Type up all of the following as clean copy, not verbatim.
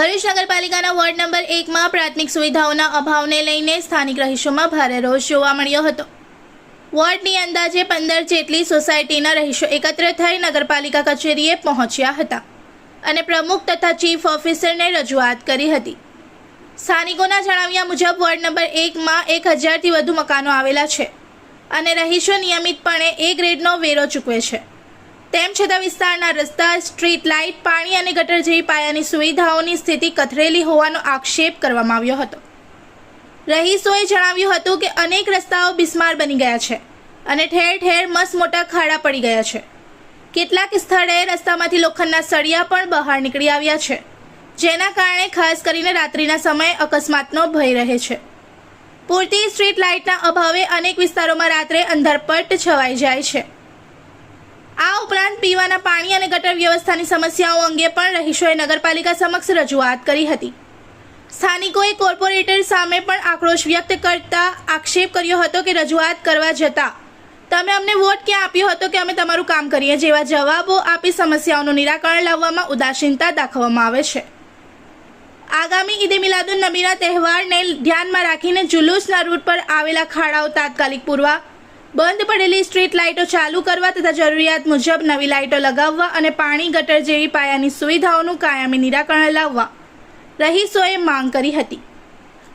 ભરૂચ નગરપાલિકાના ward number 1માં પ્રાથમિક સુવિધાઓના અભાવને લઈને સ્થાનિક રહીશોમાં ભારે રોષ જોવા મળ્યો હતો। વોર્ડની અંદાજે 15 જેટલી સોસાયટીના રહીશો એકત્ર થઈ નગરપાલિકા કચેરીએ પહોંચ્યા હતા અને પ્રમુખ તથા ચીફ ઓફિસરને રજૂઆત કરી હતી। સ્થાનિકોના જણાવ્યા મુજબ વોર્ડ નંબર 1માં 1000થી વધુ મકાનો આવેલા છે અને રહીશો નિયમિતપણે એ ગ્રેડનો વેરો ચૂકવે છે। તેમ છતાં વિસ્તારના રસ્તા, સ્ટ્રીટ લાઇટ, પાણી અને ગટર જેવી પાયાની સુવિધાઓની સ્થિતિ કથળેલી હોવાનો આક્ષેપ કરવામાં આવ્યો હતો। રહીશોએ જણાવ્યું હતું કે અનેક રસ્તાઓ બિસ્માર બની ગયા છે અને ઠેર ઠેર મસ્ત મોટા ખાડા પડી ગયા છે। કેટલાક સ્થળે રસ્તામાંથી લોખંડના સળિયા પણ બહાર નીકળી આવ્યા છે, જેના કારણે ખાસ કરીને રાત્રિના સમયે અકસ્માતનો ભય રહે છે। પૂરતી સ્ટ્રીટ લાઇટના અભાવે અનેક વિસ્તારોમાં રાત્રે અંધારપટ છવાઈ જાય છે। આ ઉપરાંત પીવાના પાણી અને ગટર વ્યવસ્થાની સમસ્યાઓ અંગે પણ રહીશોએ નગરપાલિકા સમક્ષ રજૂઆત કરી હતી। સ્થાનિકોએ કોર્પોરેટર સામે પણ આક્રોશ વ્યક્ત કરતા આક્ષેપ કર્યો હતો કે રજૂઆત કરવા જતાં તમે અમને વોટ ક્યાં આપ્યો હતો કે અમે તમારું કામ કરીએ જેવા જવાબો આપી સમસ્યાઓનું નિરાકરણ લાવવામાં ઉદાસીનતા દાખવવામાં આવે છે। આગામી ઈદે મિલાદુન નબીના તહેવારને ધ્યાનમાં રાખીને જુલુસના રૂટ પર આવેલા ખાડાઓ તાત્કાલિક પૂરવા, બંધ પડેલી સ્ટ્રીટ લાઇટો ચાલુ કરવા તથા જરૂરિયાત મુજબ નવી લાઇટો લગાવવા અને પાણી, ગટર જેવી પાયાની સુવિધાઓનું કાયમી નિરાકરણ લાવવા રહીશોએ માંગ કરી હતી।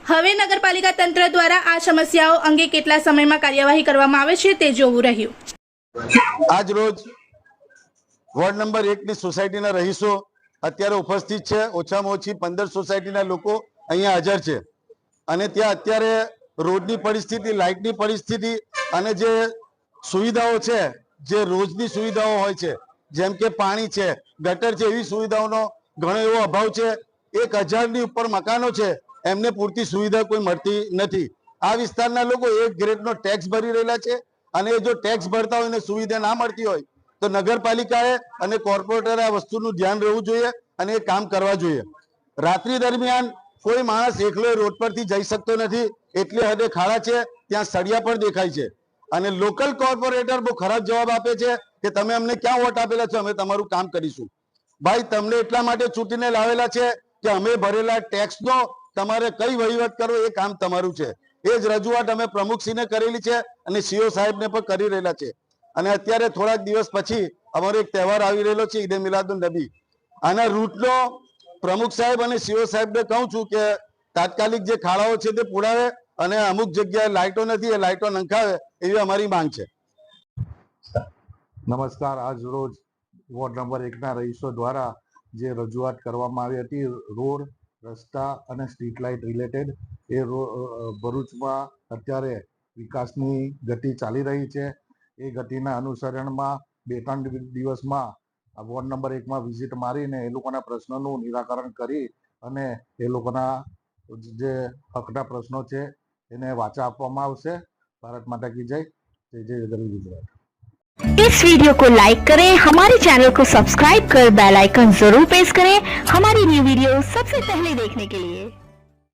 હવે નગરપાલિકા તંત્ર દ્વારા આ સમસ્યાઓ અંગે કેટલા સમયમાં કાર્યવાહી કરવામાં આવે છે તે જોવું રહ્યું। આજ રોજ વોર્ડ નંબર 1ની સોસાયટીના રહીશો અત્યારે ઉપસ્થિત છે। ઓછામાં ઓછી 15 સોસાયટીના લોકો અહીંયા હાજર છે અને ત્યાં અત્યારે રોડની પરિસ્થિતિ, લાઇટની પરિસ્થિતિ અને જે સુવિધાઓ છે, જે રોજની સુવિધાઓ હોય છે, જેમ કે પાણી છે, ગટર છે, એવી સુવિધાઓનો ઘણો એવો અભાવ છે। 1000ની ઉપર મકાનો છે, એમને પૂરતી સુવિધા કોઈ મળતી નથી। આ વિસ્તારના લોકો એક ગ્રેડનો ટેક્સ ભરી રહેલા છે અને જો ટેક્સ ભરતા હોય ને સુવિધા ના મળતી હોય તો નગરપાલિકાએ અને કોર્પોરેટરે આ વસ્તુનું ધ્યાન રહેવું જોઈએ અને એ કામ કરવા જોઈએ। રાત્રિ દરમિયાન કોઈ માણસ એકલો રોડ પરથી જઈ શકતો નથી, એટલે હદે ખાડા છે, ત્યાં સળિયા પણ દેખાય છે અને લોકલ કોર્પોરેટર બહુ ખરાબ જવાબ આપે છે કે તમે અમને ક્યાં વોટ આપેલા છો, અમે તમારું કામ કરીશું। ભાઈ, તમને એટલા માટે ચૂંટીને લાવેલા છે કે અમે ભરેલા ટેક્સનો તમારે કઈ વહીવટ કરવો એ કામ તમારું છે। એ જ રજૂઆત અમે પ્રમુખશ્રીને કરેલી છે અને સીઓ સાહેબને પણ કરી રહેલા છે અને અત્યારે થોડાક દિવસ પછી અમારો એક તહેવાર આવી રહેલો છે, ઈદે મિલાદુન નબી। આના રૂટનો પ્રમુખ સાહેબ અને સીઓ સાહેબને કહું છું કે તાત્કાલિક જે ખાડાઓ છે તે પુરાવે અને અમુક જગ્યાએ લાઇટો નથી, એ લાઇટો નંખાવે એવી અમારી માંગ છે। નમસ્કાર। આજ રોજ વોર્ડ નંબર 1ના રહીશો દ્વારા જે રજૂઆત કરવામાં આવી હતી રોડ, રસ્તા અને સ્ટ્રીટ લાઇટ રિલેટેડ, એ ભરૂચમાં અત્યારે વિકાસની ગતિ ચાલી રહી છે। એ ગતિના અનુસરણમાં 2-3 દિવસમાં વોર્ડ નંબર 1માં વિઝિટ મારીને એ લોકોના પ્રશ્નોનું નિરાકરણ કરી અને એ લોકોના જે હકના પ્રશ્નો છે એને વાચા આપવામાં આવશે। ભારત માતા કી જય। जय जय गरीब गुजरात। इस वीडियो को लाइक करें, हमारे चैनल को सब्सक्राइब कर बेल आइकन जरूर प्रेस करें हमारी न्यू वीडियो सबसे पहले देखने के लिए।